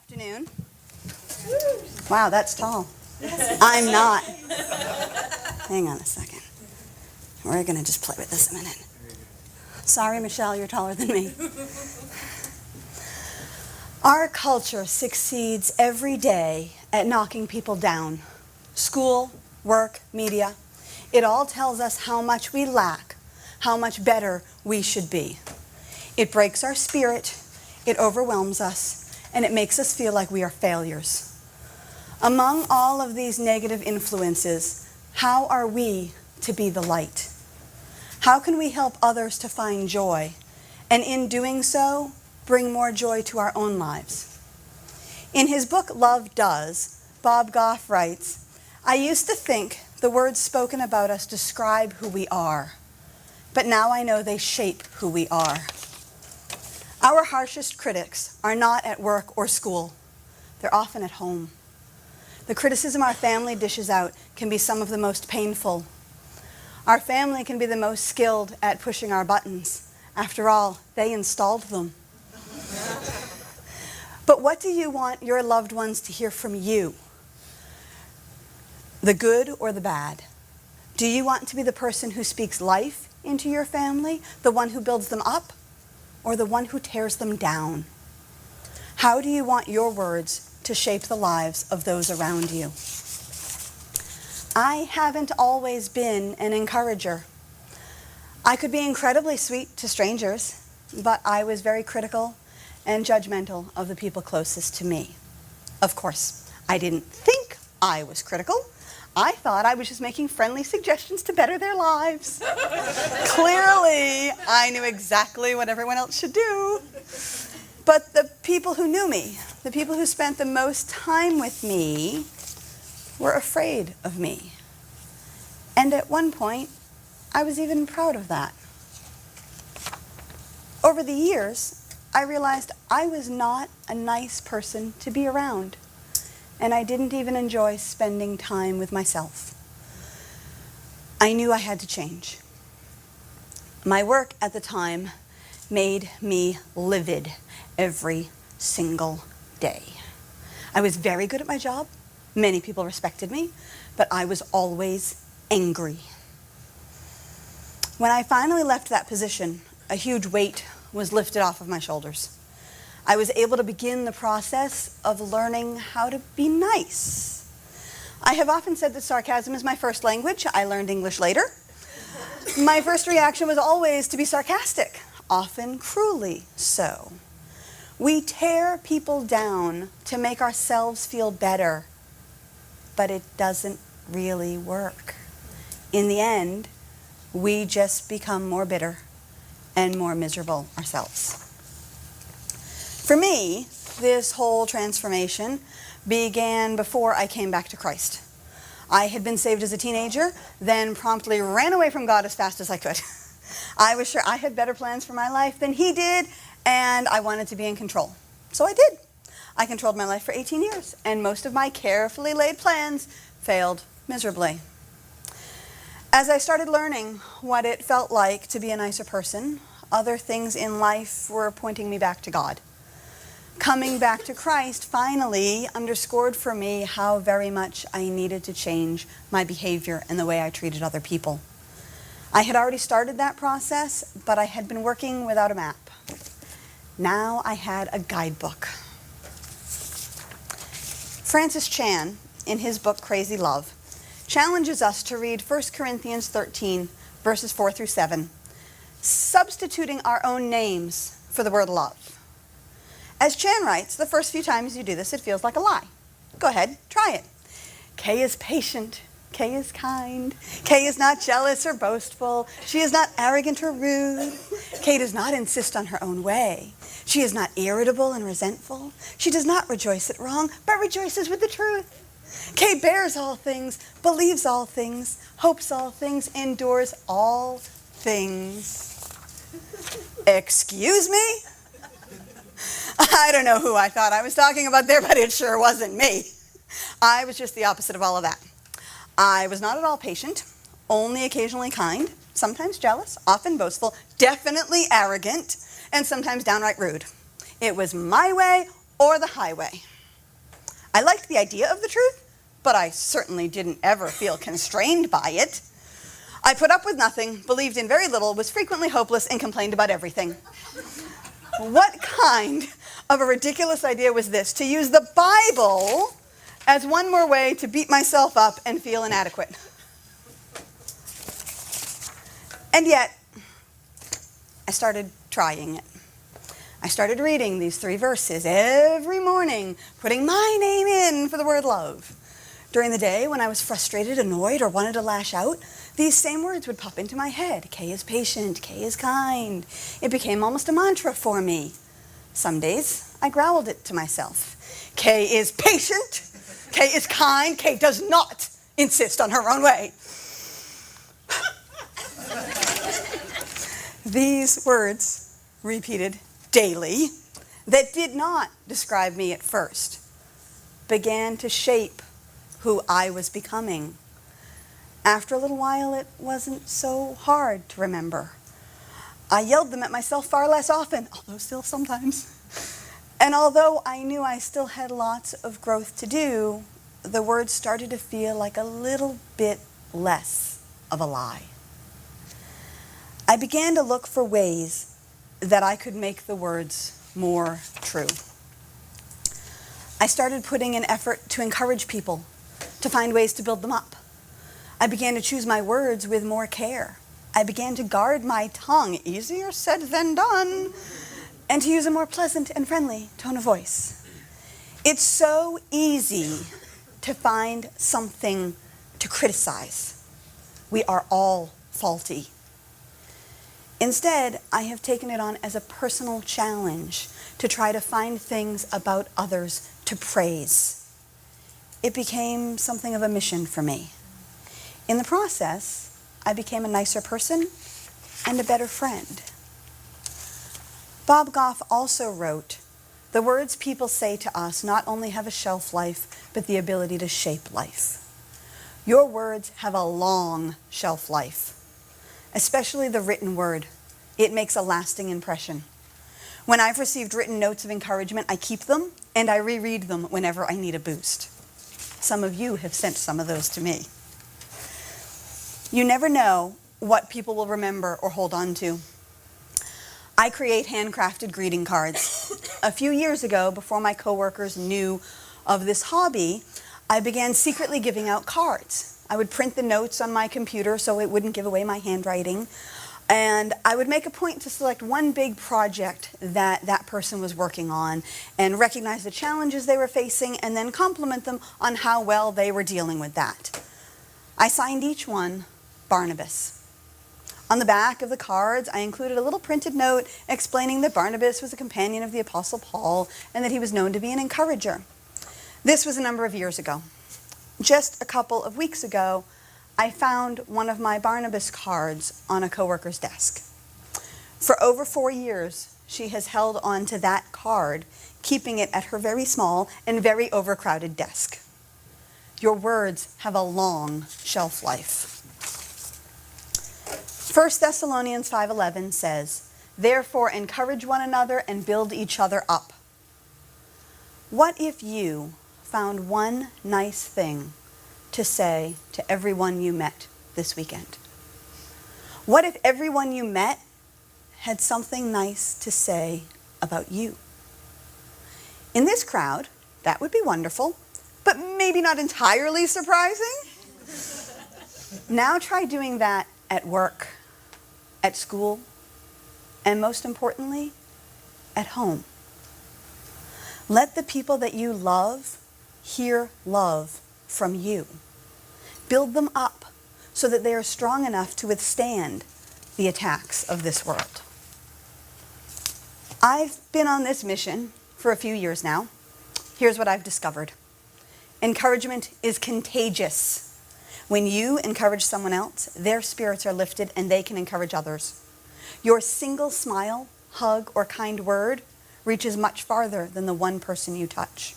Afternoon. Wow, that's tall. I'm not. Hang on a second. We're going to just play with this a minute. Sorry, Michelle, you're taller than me. Our culture succeeds every day at knocking people down. School, work, media. It all tells us how much we lack, how much better we should be. It breaks our spirit, it overwhelms us, and it makes us feel like we are failures. Among all of these negative influences, how are we to be the light? How can we help others to find joy, and in doing so, bring more joy to our own lives? In his book, Love Does, Bob Goff writes, "I used to think the words spoken about us describe who we are, but now I know they shape who we are." Our harshest critics are not at work or school. They're often at home. The criticism our family dishes out can be some of the most painful. Our family can be the most skilled at pushing our buttons. After all, they installed them. But what do you want your loved ones to hear from you? The good or the bad? Do you want to be the person who speaks life into your family, the one who builds them up, or the one who tears them down? How do you want your words to shape the lives of those around you? I haven't always been an encourager. I could be incredibly sweet to strangers, but I was very critical and judgmental of the people closest to me. Of course, I didn't think I was critical. I thought I was just making friendly suggestions to better their lives. Clearly, I knew exactly what everyone else should do. But the people who knew me, the people who spent the most time with me, were afraid of me. And at one point, I was even proud of that. Over the years, I realized I was not a nice person to be around, and I didn't even enjoy spending time with myself. I knew I had to change. My work at the time made me livid every single day. I was very good at my job. Many people respected me, but I was always angry. When I finally left that position, a huge weight was lifted off of my shoulders. I was able to begin the process of learning how to be nice. I have often said that sarcasm is my first language. I learned English later. My first reaction was always to be sarcastic, often cruelly so. We tear people down to make ourselves feel better, but it doesn't really work. In the end, we just become more bitter and more miserable ourselves. For me, this whole transformation began before I came back to Christ. I had been saved as a teenager, then promptly ran away from God as fast as I could. I was sure I had better plans for my life than he did, and I wanted to be in control. So I did. I controlled my life for 18 years, and most of my carefully laid plans failed miserably. As I started learning what it felt like to be a nicer person, other things in life were pointing me back to God. Coming back to Christ finally underscored for me how very much I needed to change my behavior and the way I treated other people. I had already started that process, but I had been working without a map. Now I had a guidebook. Francis Chan, in his book Crazy Love, challenges us to read 1 Corinthians 13, verses 4 through 7, substituting our own names for the word love. As Chan writes, the first few times you do this, it feels like a lie. Go ahead, try it. Kay is patient. Kay is kind. Kay is not jealous or boastful. She is not arrogant or rude. Kay does not insist on her own way. She is not irritable and resentful. She does not rejoice at wrong, but rejoices with the truth. Kay bears all things, believes all things, hopes all things, endures all things. Excuse me? I don't know who I thought I was talking about there, but it sure wasn't me. I was just the opposite of all of that. I was not at all patient, only occasionally kind, sometimes jealous, often boastful, definitely arrogant, and sometimes downright rude. It was my way or the highway. I liked the idea of the truth, but I certainly didn't ever feel constrained by it. I put up with nothing, believed in very little, was frequently hopeless, and complained about everything. What kind of a ridiculous idea was this, to use the Bible as one more way to beat myself up and feel inadequate? And yet, I started trying it. I started reading these 3 verses every morning, putting my name in for the word love. During the day, when I was frustrated, annoyed, or wanted to lash out, these same words would pop into my head. Kay is patient, Kay is kind. It became almost a mantra for me. Some days, I growled it to myself. Kay is patient, Kay is kind, Kay does not insist on her own way. These words, repeated daily, that did not describe me at first, began to shape who I was becoming. After a little while, it wasn't so hard to remember. I yelled them at myself far less often, although still sometimes. And although I knew I still had lots of growth to do, the words started to feel like a little bit less of a lie. I began to look for ways that I could make the words more true. I started putting an effort to encourage people, to find ways to build them up. I began to choose my words with more care. I began to guard my tongue, easier said than done, and to use a more pleasant and friendly tone of voice. It's so easy to find something to criticize. We are all faulty. Instead, I have taken it on as a personal challenge to try to find things about others to praise. It became something of a mission for me. In the process, I became a nicer person and a better friend. Bob Goff also wrote, "The words people say to us not only have a shelf life, but the ability to shape life." Your words have a long shelf life, especially the written word. It makes a lasting impression. When I've received written notes of encouragement, I keep them and I reread them whenever I need a boost. Some of you have sent some of those to me. You never know what people will remember or hold on to. I create handcrafted greeting cards. A few years ago, before my coworkers knew of this hobby, I began secretly giving out cards. I would print the notes on my computer so it wouldn't give away my handwriting. And I would make a point to select one big project that person was working on and recognize the challenges they were facing and then compliment them on how well they were dealing with that. I signed each one Barnabas. On the back of the cards, I included a little printed note explaining that Barnabas was a companion of the Apostle Paul and that he was known to be an encourager. This was a number of years ago. Just a couple of weeks ago, I found one of my Barnabas cards on a coworker's desk. For over 4 years, she has held on to that card, keeping it at her very small and very overcrowded desk. Your words have a long shelf life. 1 Thessalonians 5:11 says, "Therefore encourage one another and build each other up." What if you found one nice thing to say to everyone you met this weekend? What if everyone you met had something nice to say about you? In this crowd, that would be wonderful, but maybe not entirely surprising. Now try doing that at work, at school, and most importantly, at home. Let the people that you love hear love from you. Build them up so that they are strong enough to withstand the attacks of this world. I've been on this mission for a few years now. Here's what I've discovered. Encouragement is contagious. When you encourage someone else, their spirits are lifted and they can encourage others. Your single smile, hug, or kind word reaches much farther than the one person you touch.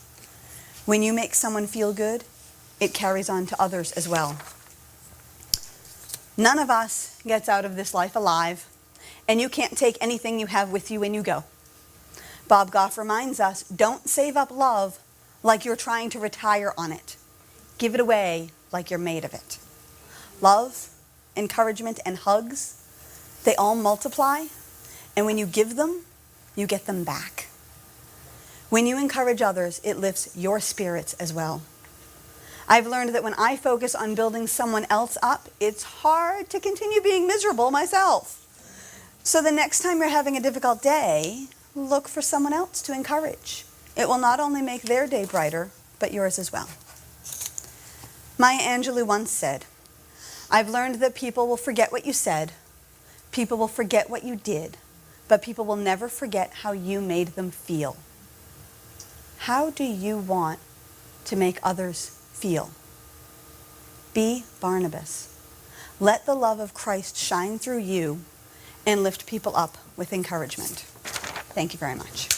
When you make someone feel good, it carries on to others as well. None of us gets out of this life alive, and you can't take anything you have with you when you go. Bob Goff reminds us, don't save up love like you're trying to retire on it. Give it away like you're made of it. Love, encouragement, and hugs, they all multiply, and when you give them, you get them back. When you encourage others, it lifts your spirits as well. I've learned that when I focus on building someone else up, it's hard to continue being miserable myself. So the next time you're having a difficult day, look for someone else to encourage. It will not only make their day brighter, but yours as well. Maya Angelou once said, "I've learned that people will forget what you said, people will forget what you did, but people will never forget how you made them feel." How do you want to make others feel? Be Barnabas. Let the love of Christ shine through you and lift people up with encouragement. Thank you very much.